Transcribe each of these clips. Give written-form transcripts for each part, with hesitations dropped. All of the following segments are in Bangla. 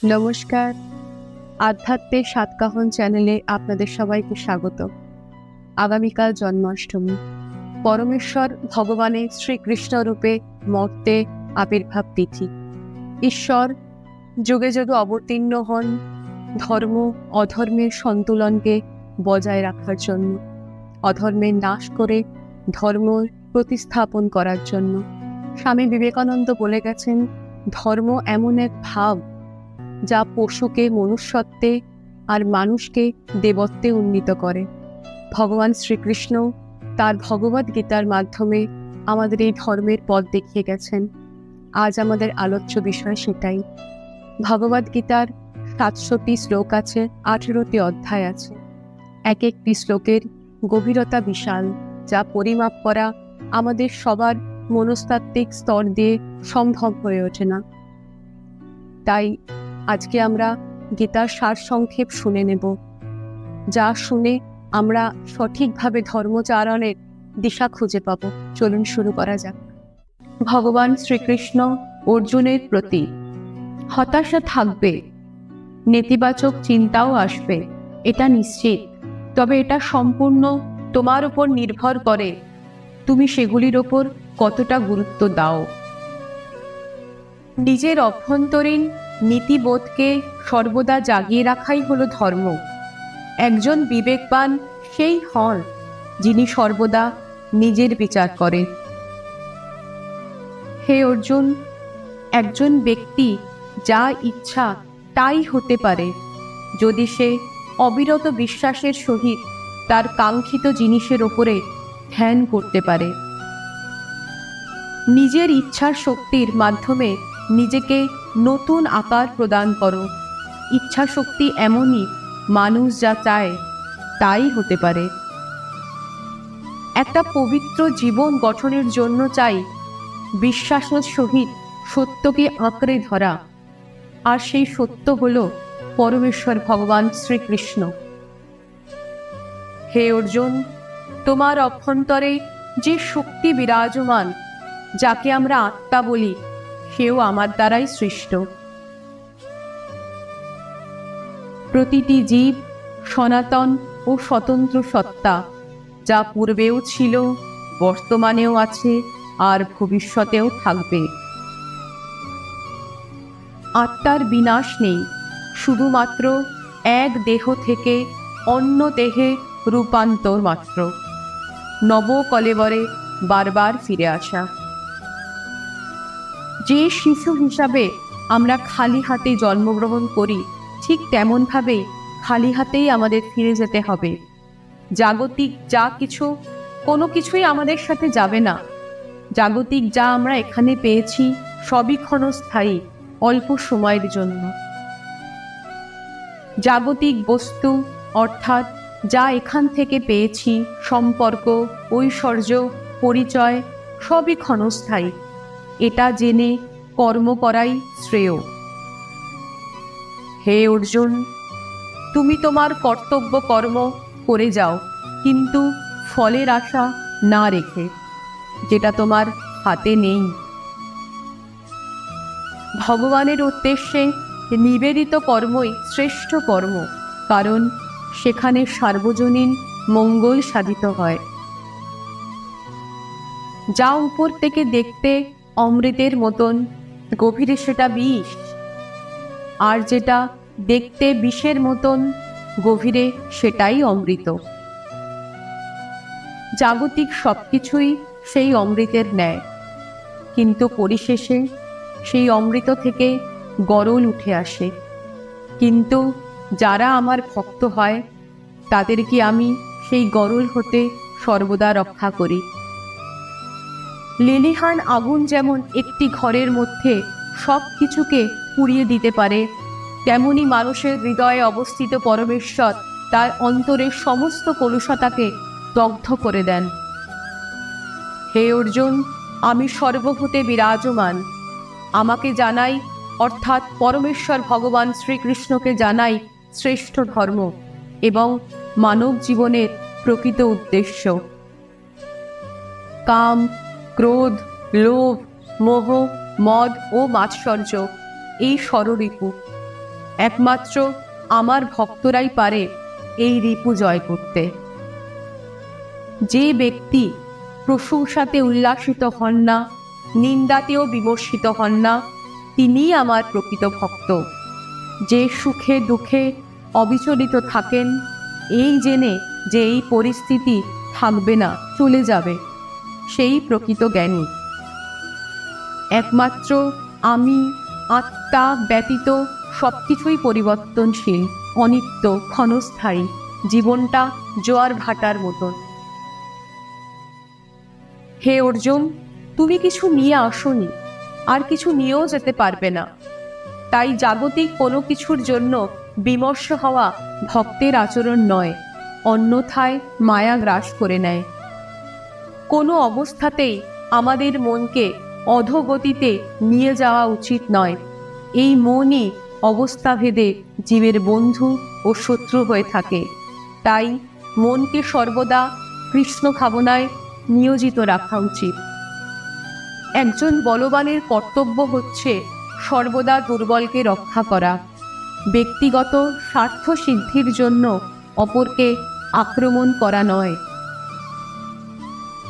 নমস্কার। আধ্যাত্মিক সাতকাহন চ্যানেলে আপনাদের সবাইকে স্বাগত। আগামীকাল জন্মাষ্টমী। পরমেশ্বর ভগবানের শ্রীকৃষ্ণ রূপে মর্তে আবির্ভাব তিথি। ঈশ্বর যুগে যুগে অবতীর্ণ হন ধর্ম অধর্মের সন্তুলনকে বজায় রাখার জন্য, অধর্মের নাশ করে ধর্ম প্রতিস্থাপন করার জন্য। স্বামী বিবেকানন্দ বলে গেছেন, ধর্ম এমন এক ভাব যা পশুকে মনুষ্যত্বে আর মানুষকে দেবত্বে উন্নীত করে। ভগবান শ্রীকৃষ্ণ তার ভগবদ গীতার মাধ্যমে আমাদের এই ধর্মের পথ দেখিয়ে গেছেন। আজ আমাদের আলোচ্য বিষয় সেটাই। ভগবদ গীতার 700টি শ্লোক আছে, 18টি অধ্যায় আছে। এক একটি শ্লোকের গভীরতা বিশাল, যা পরিমাপ করা আমাদের সবার মনস্তাত্ত্বিক স্তর দিয়ে সম্ভব হয়ে ওঠে না। তাই আজকে আমরা গীতার সারসংক্ষেপ শুনে নেব, যা শুনে আমরা সঠিকভাবে ধর্মচারণের দিশা খুঁজে পাব। চলুন শুরু করা যাক। ভগবান শ্রীকৃষ্ণ অর্জুনের প্রতি, হতাশা থাকবে, নেতিবাচক চিন্তাও আসবে, এটা নিশ্চিত। তবে এটা সম্পূর্ণ তোমার উপর নির্ভর করে তুমি সেগুলির ওপর কতটা গুরুত্ব দাও। নিজের অভ্যন্তরীণ নীতিবোধকে সর্বদা জাগিয়ে রাখাই হলো ধর্ম। একজন বিবেকবান সেই হন যিনি সর্বদা নিজের বিচার করেন। হে অর্জুন, একজন ব্যক্তি যা ইচ্ছা তাই হতে পারে যদি সে অবিরত বিশ্বাসের সহিত তার কাঙ্ক্ষিত জিনিসের ওপরে ধ্যান করতে পারে। নিজের ইচ্ছার শক্তির মাধ্যমে নিজেকে নতুন আকার প্রদান করো। ইচ্ছা শক্তি এমনই, মানুষ যা চায় তাই হতে পারে। একটা পবিত্র জীবন গঠনের জন্য চাই বিশ্বাসের সহিত সত্যকে আঁকড়ে ধরা, আর সেই সত্য হল পরমেশ্বর ভগবান শ্রীকৃষ্ণ। হে অর্জুন, তোমার অভ্যন্তরে যে শক্তি বিরাজমান, যাকে আমরা আত্মা বলি, সেও আমার দ্বারাই সৃষ্ট। প্রতিটি জীব সনাতন ও স্বতন্ত্র সত্তা, যা পূর্বেও ছিল, বর্তমানেও আছে আর ভবিষ্যতেও থাকবে। আত্মার বিনাশ নেই, শুধুমাত্র এক দেহ থেকে অন্য দেহে রূপান্তর মাত্র, নবকলেবরে বারবার ফিরে আসা। যে শিশু হিসাবে আমরা খালি হাতে জন্মগ্রহণ করি, ঠিক তেমনভাবেই খালি হাতেই আমাদের ফিরে যেতে হবে। জাগতিক যা কিছু, কোনো কিছুই আমাদের সাথে যাবে না। জাগতিক যা আমরা এখানে পেয়েছি সবই ক্ষণস্থায়ী, অল্প সময়ের জন্য। জাগতিক বস্তু অর্থাৎ যা এখান থেকে পেয়েছি, সম্পর্ক, ঐশ্বর্য, পরিচয়, সবই ক্ষণস্থায়ী। এটা জেনে কর্ম করাই শ্রেয়। হে অর্জুন, তুমি তোমার কর্তব্য কর্ম করে যাও, কিন্তু ফলের আশা না রেখে, যেটা তোমার হাতে নেই। ভগবানের উদ্দেশ্যে নিবেদিত কর্মই শ্রেষ্ঠ কর্ম, কারণ সেখানে সার্বজনীন মঙ্গল সাধিত হয়। যা উপর থেকে দেখতে অমৃতের মতন, গভীরে সেটা বিষ, আর যেটা দেখতে বিষের মতন, গভীরে সেটাই অমৃত। জাগতিক সবকিছুই সেই অমৃতের ন্যায়, কিন্তু পরিশেষে সেই অমৃত থেকে গরল উঠে আসে। কিন্তু যারা আমার ভক্ত হয়, তাদেরকে আমি সেই গরল হতে সর্বদা রক্ষা করি। লেলিহান আগুন যেমন একটি ঘরের মধ্যে সব কিছুকে পুড়িয়ে দিতে পারে, তেমনি মানুষের হৃদয়ে অবস্থিত পরমেশ্বর তার অন্তরের সমস্ত কলুষতাকে দগ্ধ করে দেন। হে অর্জুন, আমি সর্বভূতে বিরাজমান। আমাকে জানাই, অর্থাৎ পরমেশ্বর ভগবান শ্রীকৃষ্ণকে জানাই শ্রেষ্ঠ ধর্ম এবং মানব জীবনের প্রকৃত উদ্দেশ্য। কাম, ক্রোধ, লোভ, মোহ, মদ ও মাৎসর্য এই ষড়রিপু। একমাত্র আমার ভক্তরাই পারে এই রিপু জয় করতে। যে ব্যক্তি প্রশংসাতে উল্লাসিত হন না, নিন্দাতেও বিমর্ষিত হন না, তিনিই আমার প্রকৃত ভক্ত। যে সুখে দুঃখে অবিচলিত থাকেন, এই জেনে যে এই পরিস্থিতি থাকবে না, চলে যাবে, সেই প্রকৃত জ্ঞানী। একমাত্র আমি আত্মা ব্যতীত সবকিছুই পরিবর্তনশীল, অনিত্য, ক্ষণস্থায়ী। জীবনটা জোয়ার ভাটার মতন। হে অর্জুন, তুমি কিছু নিয়ে আসোনি, আর কিছু নিয়েও যেতে পারবে না। তাই জাগতিক কোনো কিছুর জন্য বিমর্ষ হওয়া ভক্তের আচরণ নয়, অন্যথায় মায়া গ্রাস করে নেয়। কোনো অবস্থাতেই আমাদের মনকে অধোগতিতে নিয়ে যাওয়া উচিত নয়। এই মনই অবস্থাভেদে জীবের বন্ধু ও শত্রু হয়ে থাকে। তাই মনকে সর্বদা কৃষ্ণ ভাবনায় নিয়োজিত রাখা উচিত। একজন বলবানের কর্তব্য হচ্ছে সর্বদা দুর্বলকে রক্ষা করা, ব্যক্তিগত স্বার্থ সিদ্ধির জন্য অপরকে আক্রমণ করা নয়।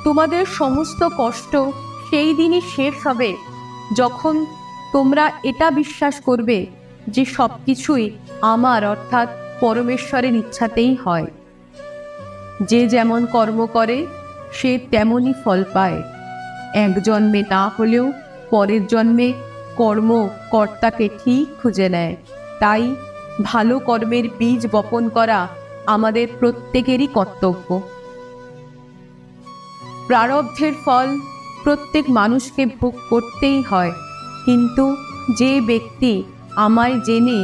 তোমাদের সমস্ত কষ্ট সেই দিনই শেষ হবে যখন তোমরা এটা বিশ্বাস করবে যে সবকিছুই আমার অর্থাৎ পরমেশ্বরের ইচ্ছাতেই হয়। যে যেমন কর্ম করে সে তেমনই ফল পায়। এক জন্মে না হলেও পরের জন্মে কর্ম কর্তাকে ঠিক খুঁজে নেয়। তাই ভালো কর্মের বীজ বপন করা আমাদের প্রত্যেকেরই কর্তব্য। প্রারব্ধের ফল প্রত্যেক মানুষকে ভোগ করতেই হয়, কিন্তু যে ব্যক্তি আমায় জেনে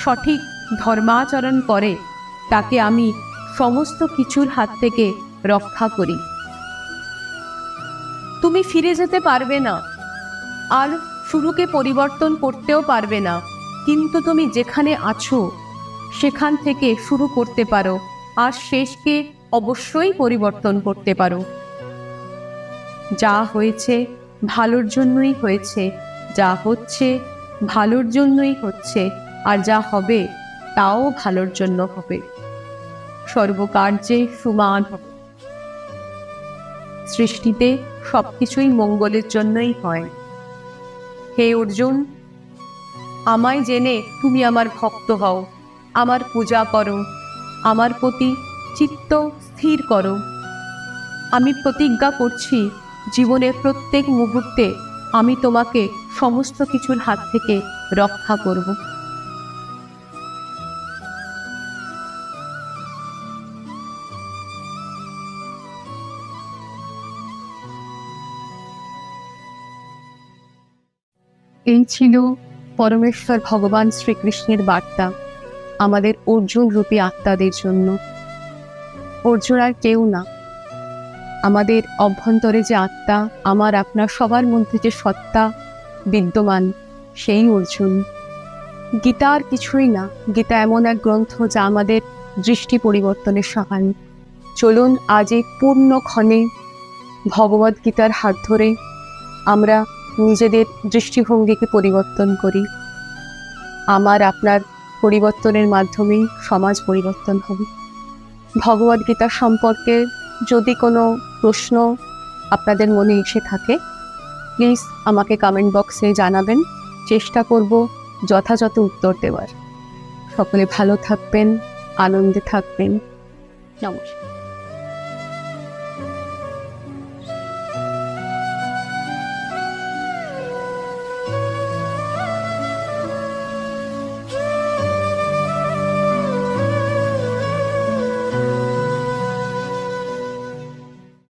সঠিক ধর্মাচরণ করে তাকে আমি সমস্ত কিছুর হাত থেকে রক্ষা করি। তুমি ফিরে যেতে পারবে না, আর শুরুকে পরিবর্তন করতেও পারবে না, কিন্তু তুমি যেখানে আছো সেখান থেকে শুরু করতে পারো, আর শেষকে অবশ্যই পরিবর্তন করতে পারো। যা হয়েছে ভালোর জন্যই হয়েছে, যা হচ্ছে ভালোর জন্যই হচ্ছে, আর যা হবে তাও ভালোর জন্য হবে। সর্বকার্যে সুমান হবে। সৃষ্টিতে সবকিছুই মঙ্গলের জন্যই হয়। হে অর্জুন, আমায় জেনে তুমি আমার ভক্ত হও, আমার পূজা করো, আমার প্রতি চিত্ত স্থির করো। আমি প্রতিজ্ঞা করছি জীবনের প্রত্যেক মুহূর্তে আমি তোমাকে সমস্ত কিছুর হাত থেকে রক্ষা করব। এই ছিল পরমেশ্বর ভগবান শ্রীকৃষ্ণের বার্তা আমাদের অর্জুন রূপী আত্মাদের জন্য। অর্জুন আর কেউ না, আমাদের অভ্যন্তরে যে আত্মা, আমার আপনার সবার মধ্যে যে সত্তা বিদ্যমান, সেই অর্জুন। গীতা আর কিছুই না। গীতা এমন এক গ্রন্থ যা আমাদের দৃষ্টি পরিবর্তনের সহায়ক। চলুন আজ এই পূর্ণক্ষণে ভগবদ গীতার হাত ধরে আমরা নিজেদের দৃষ্টিভঙ্গিকে পরিবর্তন করি। আমার আপনার পরিবর্তনের মাধ্যমেই সমাজ পরিবর্তন হবে। ভগবদ গীতা সম্পর্কে যদি কোনো প্রশ্ন আপনাদের মনে এসে থাকে, প্লিজ আমাকে কমেন্ট বক্সে জানাবেন। চেষ্টা করব যথাযথ উত্তর দেওয়ার। সকলে ভালো থাকবেন, আনন্দে থাকবেন। নমস্কার।